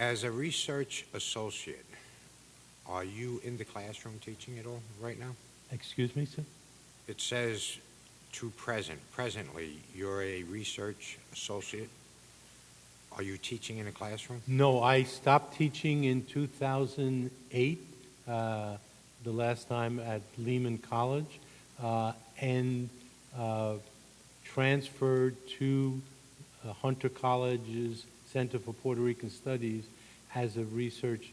As a research associate, are you in the classroom teaching at all right now? Excuse me, sir? It says to present. Presently, you're a research associate. Are you teaching in a classroom? No, I stopped teaching in 2008, the last time at Lehman College, and transferred to Hunter College's Center for Puerto Rican Studies as a research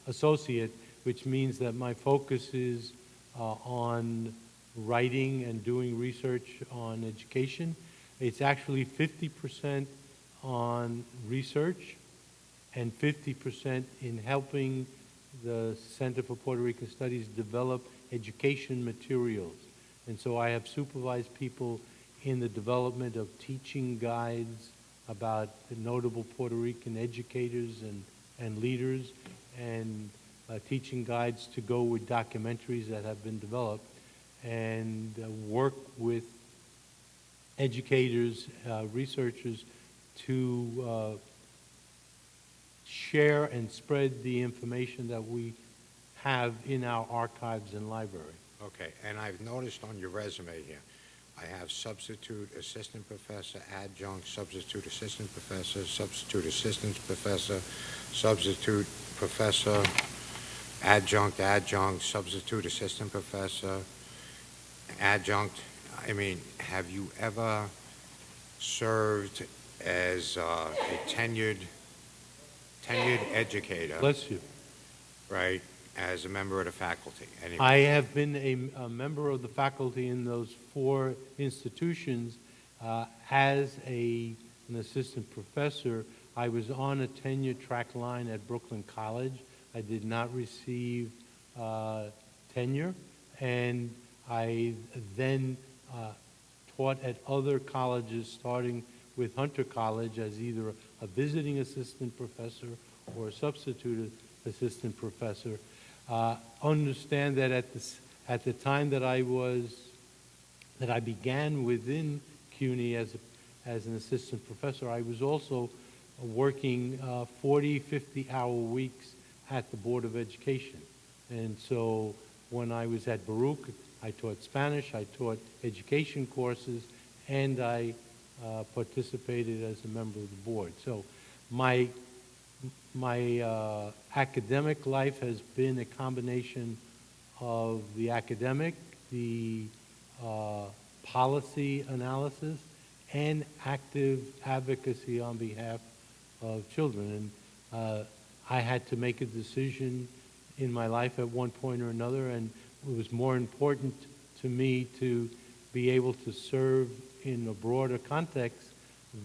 associate, which means that my focus is on writing and doing research on education. It's actually 50% on research and 50% in helping the Center for Puerto Rican Studies develop education materials. And so I have supervised people in the development of teaching guides about the notable Puerto Rican educators and leaders, and teaching guides to go with documentaries that have been developed, and work with educators, researchers to share and spread the information that we have in our archives and library. Okay, and I've noticed on your resume here, I have substitute assistant professor, adjunct substitute assistant professor, substitute assistant professor, substitute professor, adjunct, substitute assistant professor, adjunct. I mean, have you ever served as a tenured educator? Bless you. Right, as a member of the faculty? Anyway. I have been a member of the faculty in those 4 institutions. As an assistant professor, I was on a tenure track line at Brooklyn College. I did not receive tenure, and I then taught at other colleges, starting with Hunter College as either a visiting assistant professor or a substitute assistant professor. Understand that at the time that I began within CUNY as an assistant professor, I was also working 40, 50-hour weeks at the Board of Education. And so when I was at Baruch, I taught Spanish, I taught education courses, and I participated as a member of the board. So my academic life has been a combination of the academic, the policy analysis, and active advocacy on behalf of children. And I had to make a decision in my life at one point or another, and it was more important to me to be able to serve in a broader context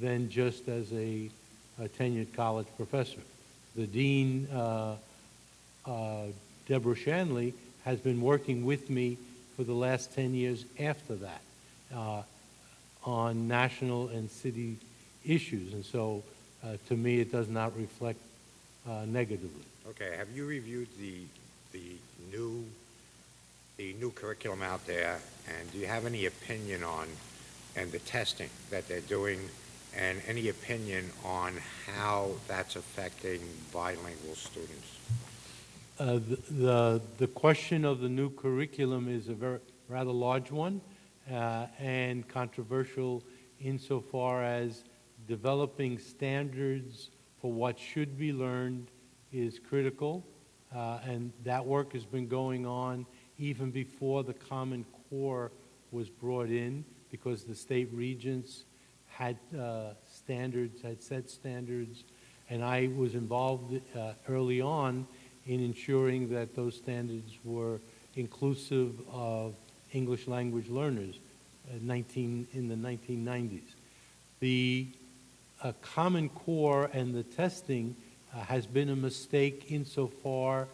than just as a tenured college professor. The dean, Deborah Shanley, has been working with me for the last 10 years after that on national and city issues. And so to me, it does not reflect negatively. Okay, have you reviewed the new curriculum out there, and do you have any opinion on and the testing that they're doing, and any opinion on how that's affecting bilingual students? The question of the new curriculum is a rather large one and controversial insofar as developing standards for what should be learned is critical, and that work has been going on even before the Common Core was brought in, because the state regents had set standards, and I was involved early on in ensuring that those standards were inclusive of English language learners in the 1990s. The Common Core and the testing has been a mistake insofar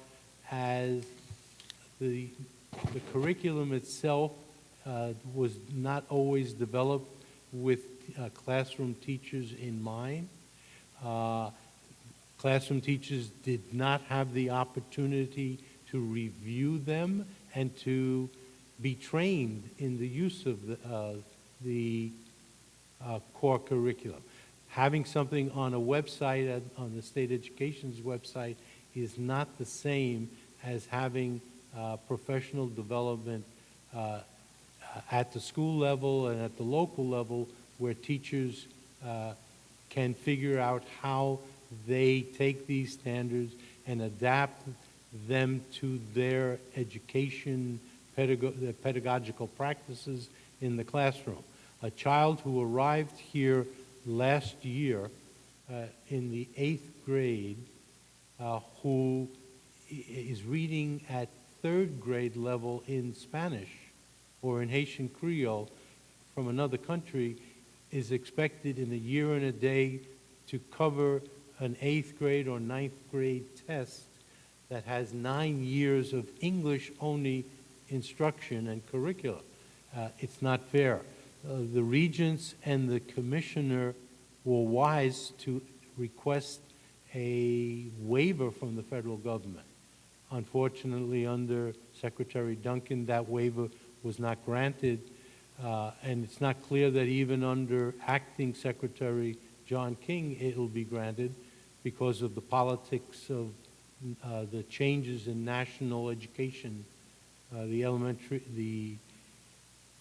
as the curriculum itself was not always developed with classroom teachers in mind. Classroom teachers did not have the opportunity to review them and to be trained in the use of the core curriculum. having something on a website, on the state education's website, is not the same as having professional development at the school level and at the local level, where teachers can figure out how they take these standards and adapt them to their education, their pedagogical practices in the classroom. A child who arrived here last year in the 8th grade, who is reading at 3rd grade level in Spanish or in Haitian Creole from another country, is expected in a year and a day to cover an 8th grade or 9th grade test that has 9 years of English-only instruction and curricula. It's not fair. The Regents and the Commissioner were wise to request a waiver from the federal government. Unfortunately, under Secretary Duncan, that waiver was not granted, and it's not clear that even under Acting Secretary John King it'll be granted, because of the politics of the changes in national education, the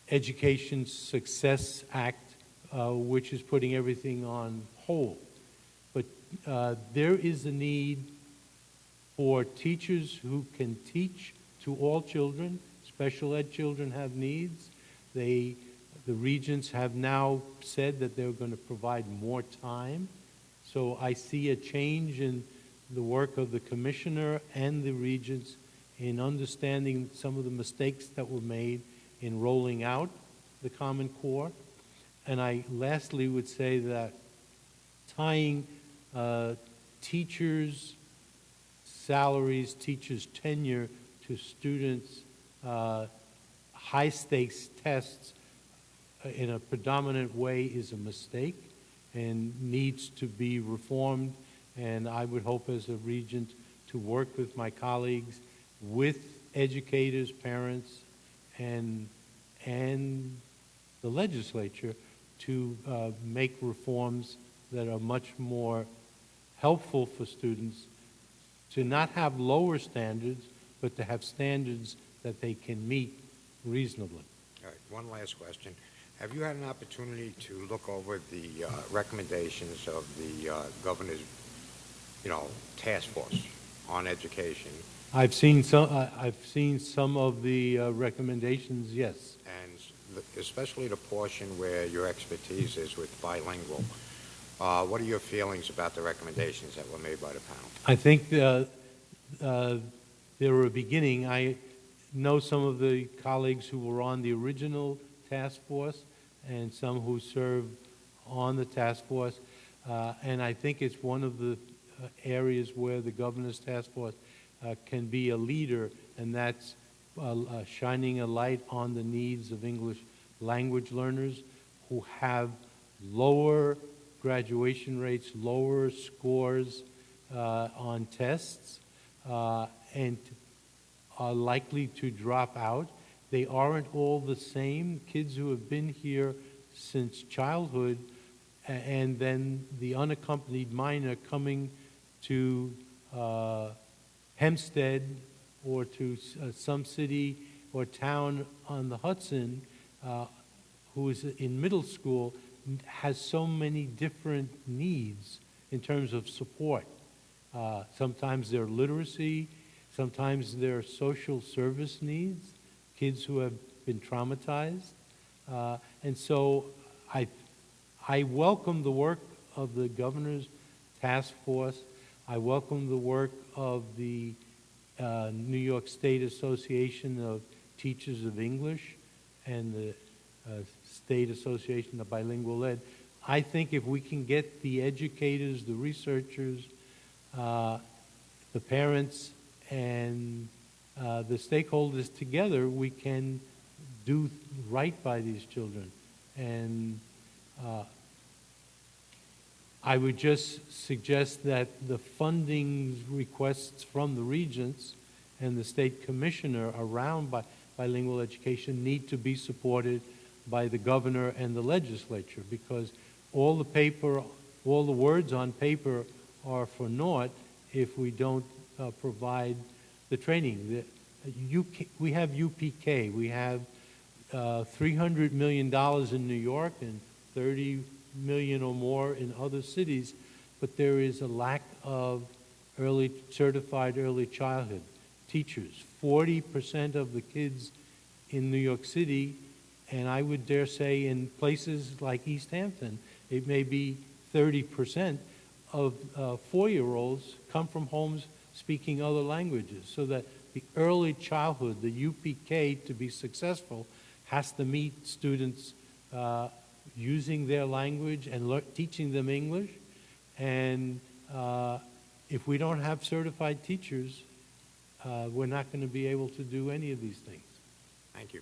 Education Success Act, which is putting everything on hold. But there is a need for teachers who can teach to all children. Special ed children have needs. The Regents have now said that they're going to provide more time. So I see a change in the work of the Commissioner and the Regents in understanding some of the mistakes that were made in rolling out the Common Core. And I lastly would say that tying teachers' salaries, teachers' tenure to students' high-stakes tests in a predominant way is a mistake and needs to be reformed. And I would hope as a regent to work with my colleagues, with educators, parents, and the legislature to make reforms that are much more helpful for students, to not have lower standards, but to have standards that they can meet reasonably. All right, one last question. Have you had an opportunity to look over the recommendations of the governor's, task force on education? I've seen some of the recommendations, yes. And especially the portion where your expertise is with bilingual. What are your feelings about the recommendations that were made by the panel? I think they were a beginning. I know some of the colleagues who were on the original task force and some who serve on the task force, and I think it's one of the areas where the governor's task force can be a leader, and that's shining a light on the needs of English language learners who have lower graduation rates, lower scores on tests, and are likely to drop out. They aren't all the same. Kids who have been here since childhood, and then the unaccompanied minor coming to Hempstead or to some city or town on the Hudson, who is in middle school, has so many different needs in terms of support. Sometimes their literacy, sometimes their social service needs, kids who have been traumatized. And so I welcome the work of the governor's task force. I welcome the work of the New York State Association of Teachers of English and the State Association of Bilingual Ed. I think if we can get the educators, the researchers, the parents, and the stakeholders together, we can do right by these children. And I would just suggest that the funding requests from the Regents and the State Commissioner around bilingual education need to be supported by the governor and the legislature, because all the paper all the words on paper are for naught if we don't provide the training. We have UPK. We have $300 million in New York and 30 million or more in other cities, but there is a lack of certified early childhood teachers. 40% of the kids in New York City, and I would dare say in places like East Hampton, it may be 30% of 4-year-olds come from homes speaking other languages, so that the early childhood, the UPK, to be successful, has to meet students using their language and teaching them English. And if we don't have certified teachers, we're not going to be able to do any of these things. Thank you.